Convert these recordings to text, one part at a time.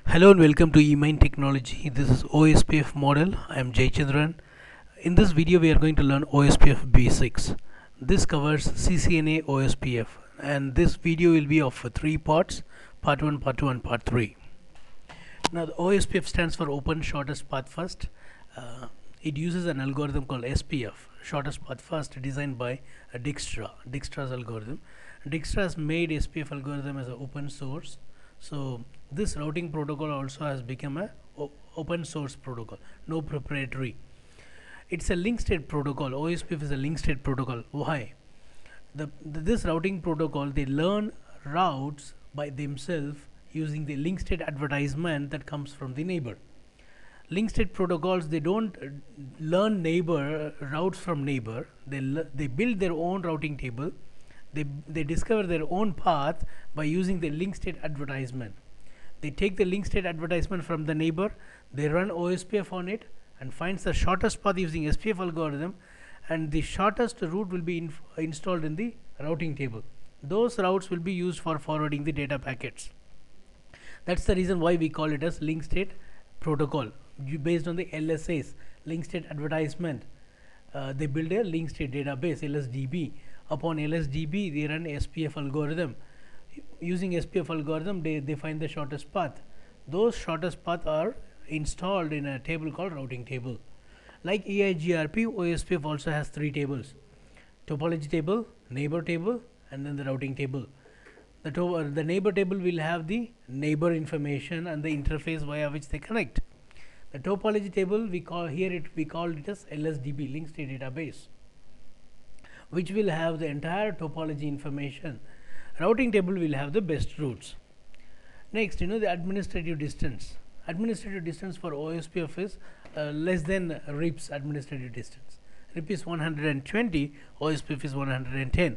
Hello and welcome to eMind Technology. This is OSPF model. I am Jaychandran. In this video, we are going to learn OSPF basics. This covers CCNA OSPF, and this video will be of three parts: part 1, part 2, and part 3. Now, the OSPF stands for Open Shortest Path First. It uses an algorithm called SPF, Shortest Path First, designed by Dijkstra's algorithm. Dijkstra has made SPF algorithm as an open source. So this routing protocol also has become a open source protocol, no proprietary. It's a link state protocol. OSPF is a link state protocol. Why? This routing protocol, they learn routes by themselves using the link state advertisement that comes from the neighbor. Link state protocols, they don't learn neighbor routes from neighbor. They build their own routing table. They discover their own path by using the link state advertisement. They take the link state advertisement from the neighbor, they run OSPF on it and finds the shortest path using SPF algorithm, and the shortest route will be installed in the routing table. Those routes will be used for forwarding the data packets. That's the reason why we call it as link state protocol, based on the LSAs, link state advertisement. They build a link state database, LSDB. Upon LSDB, they run SPF algorithm. Using SPF algorithm, they find the shortest path. Those shortest paths are installed in a table called routing table. Like EIGRP, OSPF also has three tables: topology table, neighbor table, and then the routing table. The neighbor table will have the neighbor information and the interface via which they connect. The topology table, we called it as LSDB, link state database, which will have the entire topology information. Routing table will have the best routes. Next, the administrative distance. Administrative distance for OSPF is less than RIP's administrative distance. RIP is 120, OSPF is 110.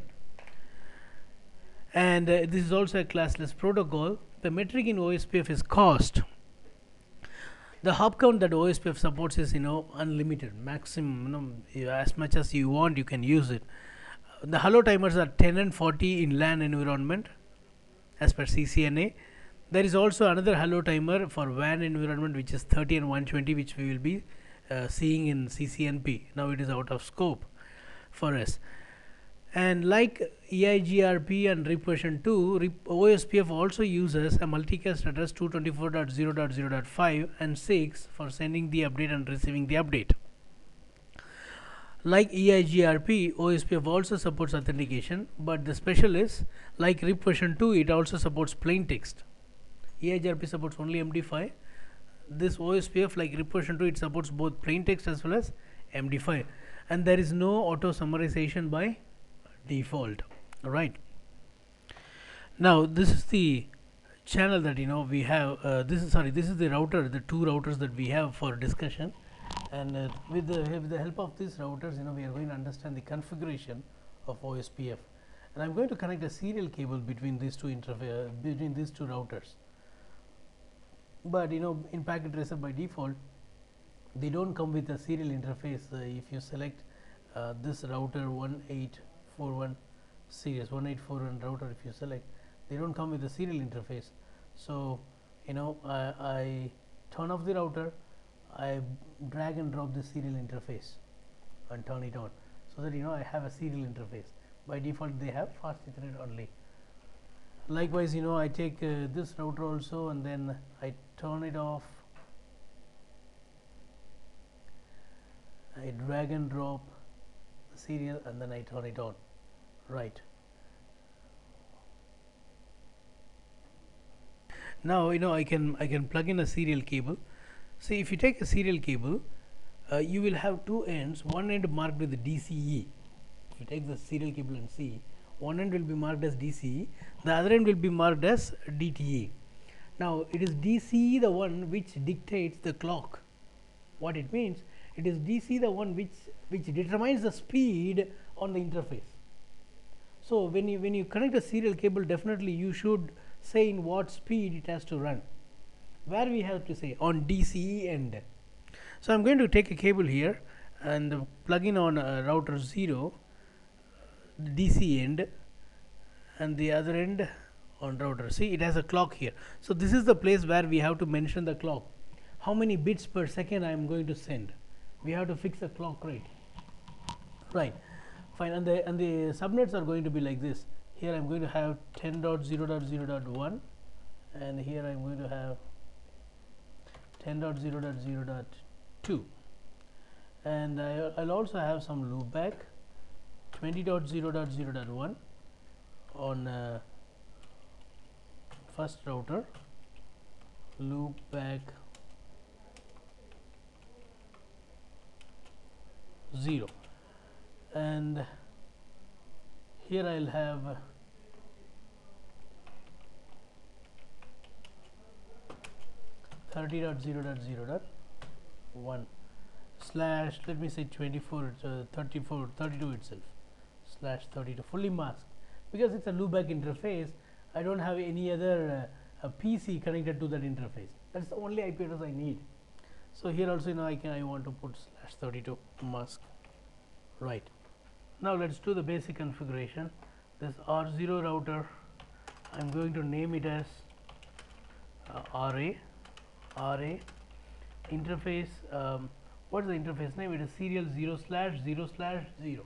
And this is also a classless protocol. The metric in OSPF is cost. The hop count that OSPF supports is unlimited, maximum, as much as you want you can use it. The hello timers are 10 and 40 in LAN environment as per CCNA. There is also another hello timer for WAN environment, which is 30 and 120, which we will be seeing in CCNP. Now it is out of scope for us. And like EIGRP and RIP version 2, OSPF also uses a multicast address 224.0.0.5 and 6 for sending the update and receiving the update. Like EIGRP, OSPF also supports authentication, but the special is, like RIP version 2, it also supports plain text. EIGRP supports only MD5. This OSPF, like RIP version 2, it supports both plain text as well as MD5, and there is no auto summarization by default. Right. Now this is the channel that we have. This is the router, the two routers that we have for discussion. And with the help of these routers, we are going to understand the configuration of OSPF. And I'm going to connect a serial cable between these two routers. But in Packet Tracer by default, they don't come with a serial interface. If you select this router 1841 series 1841 router, if you select, they don't come with a serial interface. So I turn off the router, I drag and drop the serial interface and turn it on, so that I have a serial interface. By default, they have fast Ethernet only. Likewise, I take this router also, and then I turn it off. I drag and drop the serial, and then I turn it on. Right. Now I can plug in a serial cable. See, if you take a serial cable, you will have two ends. One end marked with DCE. If you take the serial cable and see, one end will be marked as DCE, the other end will be marked as DTE. Now it is DCE the one which dictates the clock. What it means, it is DCE the one which determines the speed on the interface. So when you connect a serial cable, definitely you should say in what speed it has to run. Where we have to say on DCE end. So I'm going to take a cable here and plug in on router 0, the DC end, and the other end on router. See, it has a clock here. So this is the place where we have to mention the clock. How many bits per second I am going to send? We have to fix a clock rate, right? Fine. And the subnets are going to be like this. Here I am going to have 10.0.0.1, and here I am going to have 10.0.0.2, and I'll also have some loopback 20.0.0.1 on first router, loopback 0, and here I'll have .0.0.1 slash, let me say 24, 34, 32 itself, slash 32, fully masked, because it's a loopback interface. I don't have any other a PC connected to that interface. That's the only IP address I need. So here also, I want to put slash 32 mask. Right. Now let's do the basic configuration. This R0 router, I'm going to name it as RA interface. What is the interface name? It is serial 0/0/0.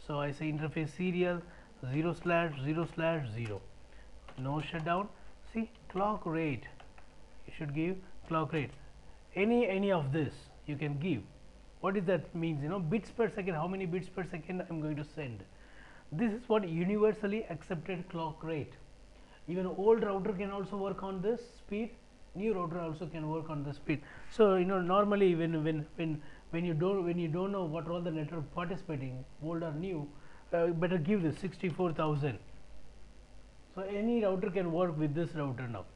So I say interface serial 0/0/0. No shutdown. See, clock rate, you should give clock rate. Any of this you can give. What does that means? Bits per second. How many bits per second I'm going to send? This is what universally accepted clock rate. Even old router can also work on this speed. New router also can work on the speed. So normally when you don't know what all the network participating, old or new, better give this 64,000. So any router can work with this router now.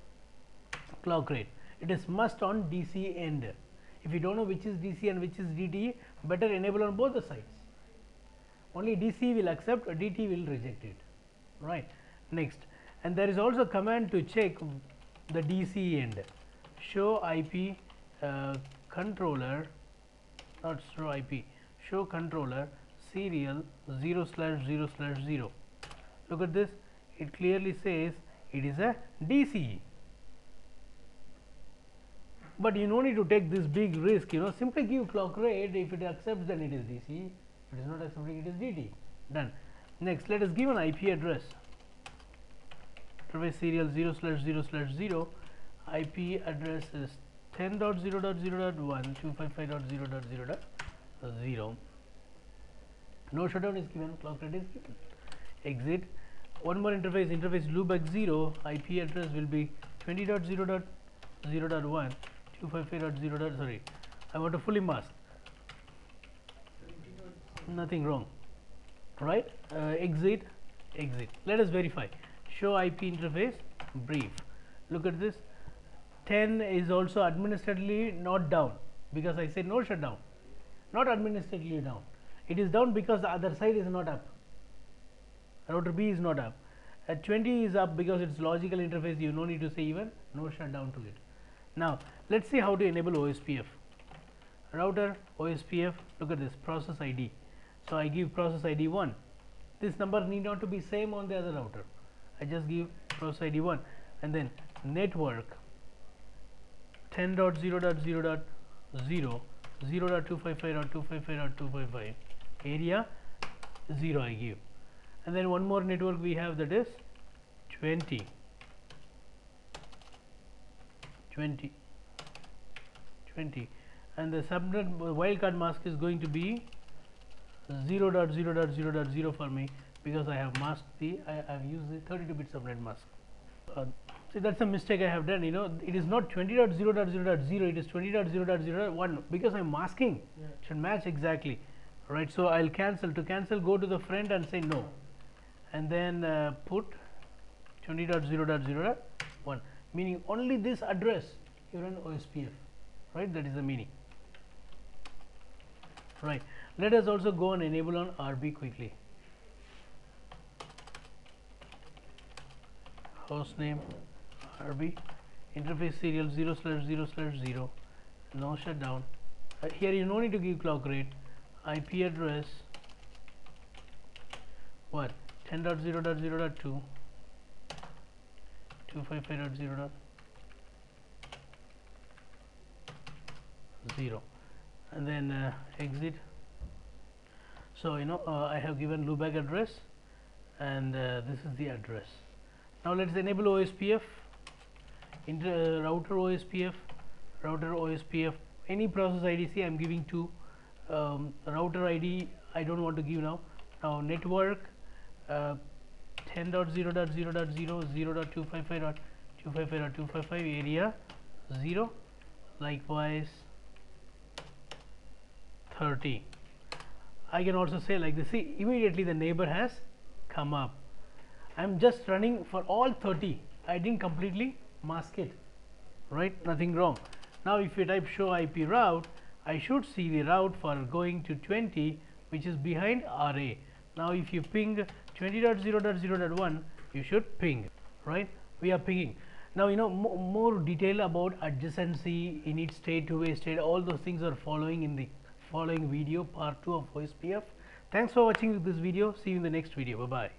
Clock rate. It is must on DC end. If you don't know which is DC and which is DT, better enable on both the sides. Only DC will accept, or DT will reject it. Right. Next, and there is also command to check the DC end. Show IP controller, not show IP. Show controller serial 0/0/0. Look at this. It clearly says it is a DC. But you no need to take this big risk, simply give clock rate. If it accepts, then it is DC. If it is not accepting, it is DT. Done. Next, let us give an IP address. Interface serial 0/0/0. IP address is 10.0.0.1 255.0.0.0. No shutdown is given, clock rate is given. Exit. One more interface loopback 0. IP address will be 20.0.0.1 255.0. Sorry, I want to fully mask. Nothing wrong, right? Exit. Let us verify. Show IP interface brief. Look at this. 10 is also administratively not down, because I said no shutdown. Not administratively down. It is down because the other side is not up. Router B is not up. 20 is up because it's logical interface. You no need to say even no shutdown to it. Now let's see how to enable OSPF. Router OSPF. Look at this, process ID. So I give process ID 1. This number need not to be same on the other router. I just give process ID 1, and then network 10.0.0.0 0.255.255.255 area 0 I give, and then one more network we have, that is 20, and the subnet wildcard mask is going to be 0.0.0.0 for me, because I have masked I have used the 32-bit subnet mask. See, that's a mistake I have done. It is not 20.0.0.0, it is 20.0.0.1, because I am masking. Yeah. It should match exactly, right? So I'll cancel. To cancel, go to the front and say no, and then put 20.0.0.1, meaning only this address you run OSPF, right? That is the meaning, right? Let us also go and enable on RB quickly. Host name RB, interface serial 0/0/0, no shutdown. Here you no need to give clock rate. IP address what, 10.0.0.2, 0.255.0.0 and then exit. So I have given loopback address, and this is the address. Now let's enable OSPF into router OSPF, any process IDC. I'm giving to router ID I don't want to give now. Now network 10.0.0.0 0.255.255.255 area 0, likewise 30. I can also say like this. See, immediately the neighbor has come up. I'm just running for all 30. I didn't completely mask it, right? Nothing wrong. Now if you type show IP route, I should see the route for going to 20, which is behind RA. Now if you ping 20.0.0.1, you should ping, right? We are pinging. Now more detail about adjacency, init state, two-way state, all those things are following in the following video, part 2 of OSPF. Thanks for watching this video. See you in the next video. Bye bye.